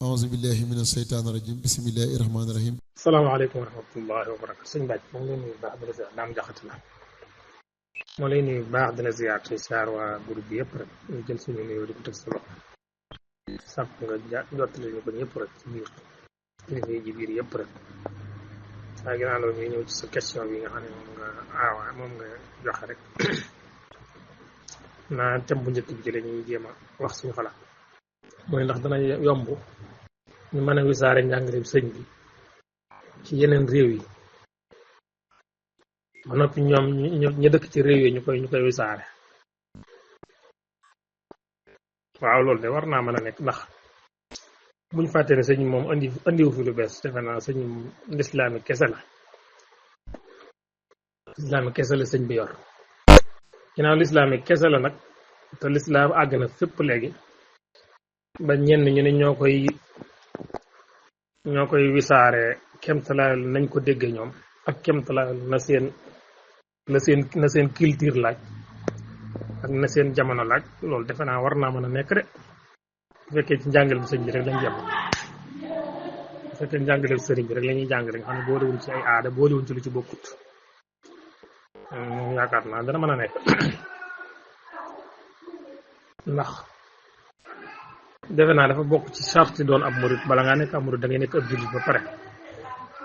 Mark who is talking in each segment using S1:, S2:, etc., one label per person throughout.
S1: أعوذ بالله من الشيطان الرجيم بسم الله الرحمن الرحيم.
S2: salaamaaleykum wa rahmatullahi wa barakatu sëñ Bac moo ngi lay nuyu bu baax di la ziar daam jaxati la moo lay nuyu bu baax di la ziar te ziar waa groupe bi yëpp rek ñu jël suñu nuyoo di ko teg sa loxo sàpp nga jottali ñu ko ñëpp rek ci biir kilifa yi ji biir yëpp rek waaye ginnaaw loolu ñuy ñëw ci sa question bi nga xam ne moom nga joxe rek naa thème bu njëkk bi ci la ñuy jéem a wax suñu xalaat mooy ndax dana yomb ñu mën a wisaare njàngaleem sëñ bi ci yeneen réew yi ba noppi ñoom ñu dëkk ci réew yi ñu koy wisaare waaw loolu de war naa mën a nekk ndax buñ fàtte ne sëñ moom andiwu fi lu bees defe naa sëñ lislaami kese la sëñ bi yor ginnaaw lislaami kese la nag te lislaam àgg na fépp léegi ba ñenn ñu ne ñoo koy wisaare kemtalaayal nañ ko déggee ñoom ak kemtalaayal na seen culture laaj ak na seen jamono laaj loolu defe naa war naa mën a nekk de bu fekkee ci njàngale bi sëñ bi rek lañ jàpp bu fekkee njàngale bi sëriñ bi rek la ñuy jàngale nga xam ne boolewuñ ci ay aada boolewuñ ci lu ci bokkut moom yaakaar naa dana mën a nekk ndax defe naa dafa bokk ci charte doon ab murid bala ngaa nekk ab murid da ngay nekk ab jullit ba pare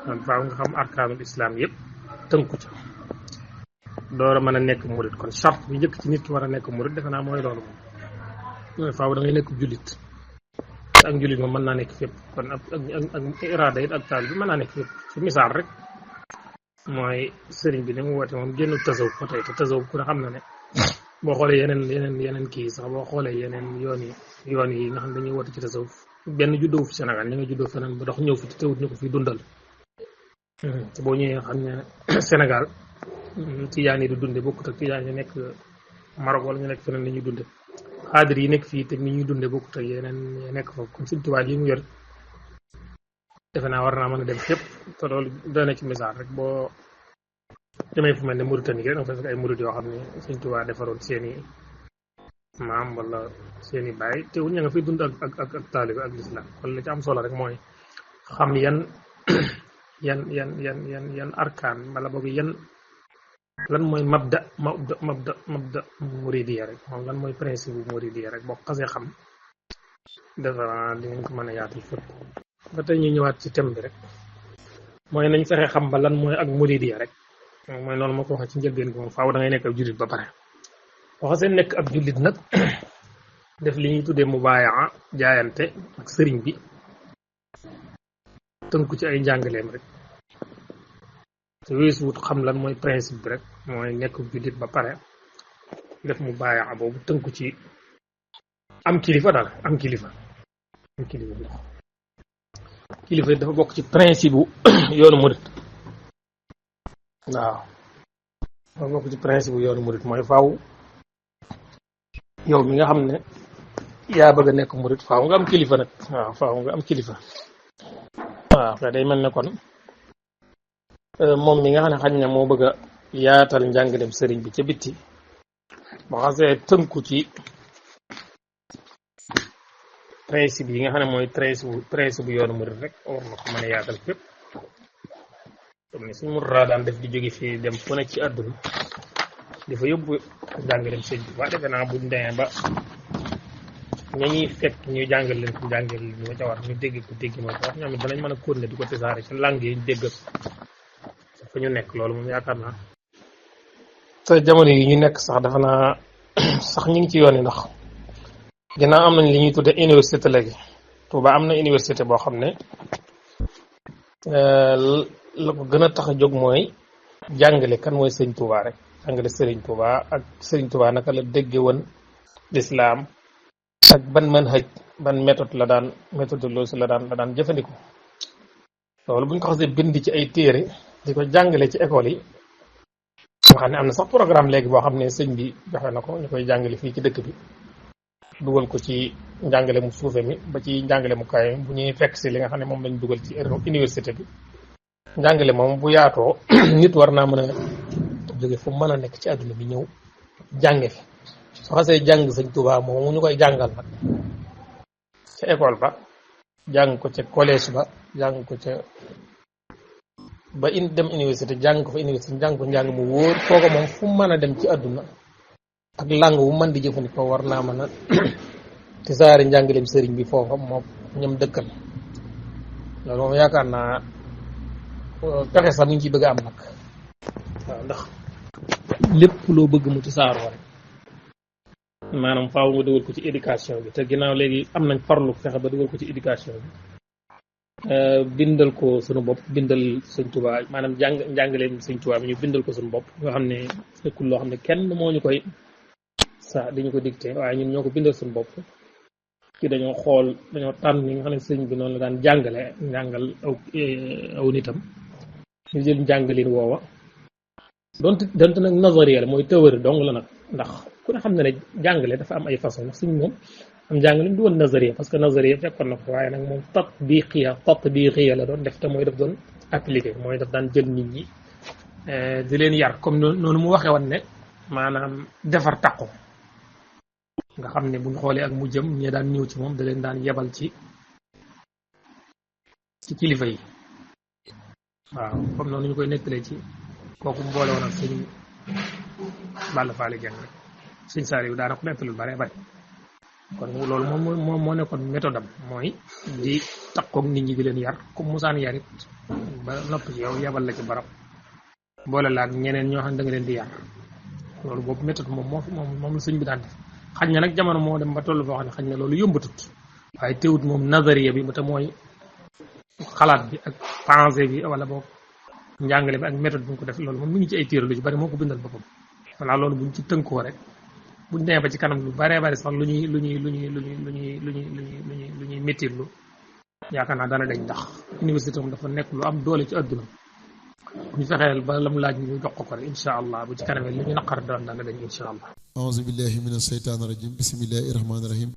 S2: man faaw nga xam arkaanul islam yëpp tënku ca door a mën a nekk murid kon charte bi njëkk ci nit ki war a nekk murid defe naa mooy loolu moom faaw da ngay nekk jullit ak jullit moom mën naa nekk fépp kon ak iraada it ak taal bi mën naa nekk fépp ci misaal rek mooy sëriñ bi ni mu woote moom génn tasawuf ba tey te tasawuf ku ne xam na ne boo xoolee yeneen kii sax boo xoolee yeneen yoon yi nga xam ne dañuy woote ci tasawuf benn juddoo fi Sénégal ñu nga juddoo feneen ba dox ñëw fi te teewut ñu ko fi dundal te boo ñëwee xam ne Sénégal tijaan yi di dunde bokkut ak tijaan yi nekk Maroc wala ñu nekk feneen ni ñuy dunde xaadir yi nekk fii te ni ñuy dunde bokkut ak yeneen nekk foofu comme Sëñ Tuubaa yi mu yor defe naa war naa mën a dem fépp te loolu doy na ci misaal rek boo demee fu mel ne Mauritanie rek da nga fay fekk ay murid yoo xam ne Sëñ Tuubaa defaroon seeni maam wala seeni baay te ña nga fiy dund ak taalibe ak lislaam kon la ci am solo rek mooy xam yan arkaan wala boog lan mooy mabda muridiya rek moom lan mooy principe bu muridiya rek boo xasee xam defe naa di ngeen ko mën a yaatal fépp ba tey ñu ñëwaat ci thème bi rek mooy nañ fexe xam ba lan mooy ak muridiya rek mooy noonu ma ko waxee ci njëlbeen bi moom faaw da ngay nekk ab jullit ba pare waxa seen nekk ab jullit nag def li ñuy tuddee mubaayaa jaayante ak sëriñ bi tënku ci ay njàngaleem rek te weesu wut xam lan mooy principe bi rek mooy nekk jullit ba pare def mubaayaa boobu tënku ci am kilifa daal am kilifa kilifa dafa bokk ci principe bu yoonu murit waaw dafa bokk ci principe bu yoonu murit mooy faaw yow mi nga xam ne yaa bëgg a nekk murit faaw nga am kilifa nag waaw faaw nga am kilifa waaw te day mel ne kon moom mi nga xam ne xañ na moo bëgg a yaatal njàngaleem sëriñ bi ca bitti ba xasee tënku ci principe yi nga xam ne mooy principe bu yoonu murit rek war na ko mën a yaatal fépp comme ni suñu muraa daan def di jóge fii dem fu nekk ci àdduna di fa yóbbu jàngaleem sëñ bi waa defe naa buñ demee ba ña ñuy fekk ñu jàngal leen ko jàngal leen ma ca war ñu dégg ko dégg ma ko wax ñoom it danañ mën a continuer di ko tasaare ci langue yi ñu dégg fa ñu nekk loolu moom yaakaar naa te jamono yi ñu nekk sax dafa naa sax ñu ngi ci yoon yi ndax ginnaaw am nañ li ñuy tudde université léegi Touba am na université boo xam ne la ko gën a tax a jóg mooy jàngale kan mooy sëñ Touba rek jàngale sëriñ Touba ak sëriñ Touba naka la dégge woon lislaam ak ban manhaj ban méthode la daan méthodologie la daan jëfandikoo loolu bu ñu ko xasee bind ci ay téere di ko jàngale ci école yi nga xam ne am na sax programme léegi boo xam ne sëñ bi joxe na ko ñu koy jàngale fii ci dëkk bi dugal ko ci njàngale mu suufe mi ba ci njàngale mu kaay bu ñuy fekk si li nga xam ne moom lañ dugal ci université bi njàngale moom bu yaatoo nit war naa mën a jóge fu mën a nekk ci àdduna bi ñëw jànge fi su xasee jàng sëñ Tuubaa moom ñu koy jàngal nag ca école ba jàng ko ca collège ba jàng ko ca ba dem université jàng ko fa université jàng ko njàng mu wóor kooka moom fu mu mën a dem ci àdduna ak langue wu mën di jëfandikoo war naa mën a te saari njàngaleem sëriñ bi foofa moom ñoom dëkkal loolu moom yaakaar naa pexe sax mu ngi ciy bëgg a am nag waaw ndax lépp loo bëgg mu ci saaroo rek maanaam faaw nga dugal ko ci éducation bi te ginnaaw léegi am nañ farlu fexe ba dugal ko ci éducation bi bindal ko suñu bopp bindal sëñ Tuubaa maanaam njàngaleem sëñ Tuubaa bi ñu bindal ko suñu bopp yoo xam ne nekkul loo xam ne kenn moo ñu koy sax dañu ko dicté waaye ñun ñoo ko bindal suñu bopp ci dañoo tànn ñi nga xam ne sëñ bi noonu la daan njàngal aw nitam ñu jël njàngalin woowa donte nag nazariya la mooy théorie dong la nag ndax ku ne xam ne jàngale dafa am ay façon ndax suñ moom am jàngale du woon nazariya parce que nazariya fekkoon na ko waaye nag moom tatbiqiya la doon def te mooy daf doon appliqué mooy daf daan jël nit ñi di leen yar comme noonu mu waxee woon ne maanaam defar taqu nga xam ne buñ xoolee ak mu jëm ñi daan ñëw ci moom da leen daan yebal ci kilifa yi waaw comme noonu ñu koy nettalee ci kooku mboole woon ak sëñ Balla Faali Jeng rek sëñ Saaliw daana ko nettalul bare bare kon loolu moom moo nekkoon méthode am mooy di takkoog nit ñi di leen yar comme musaan yarit ba nopp ci yow yebal la ci barab boole la ak ñeneen ñoo xam ne da nga leen di yar loolu boobu méthode moom la sëñ bi daan def xañ na nag jamono moo dem ba toll foo xam ne xañ na loolu yombatut waaye teewut moom nazariya bi ba te mooy xalaat bi ak pensée bi wala boog njàngale bi ak méthode bi nga ko def loolu moom mi ngi ci ay téere lu ci bari moo ko bindal boppam voilà loolu buñ ci tënkoo rek buñ demee ba ci kanam lu baree bari sax lu ñuy méttirlu yaakaar naa dana dañ ndax université moom dafa nekk lu am doole ci àdduna ñu fexeel ba lam laaj ñu jox ko rek incha allah bu ci kanamee li ñu naqar dana dañ incha allah.
S1: auzu billahi mina shaytaani rajim bismillahi rahmaani rahim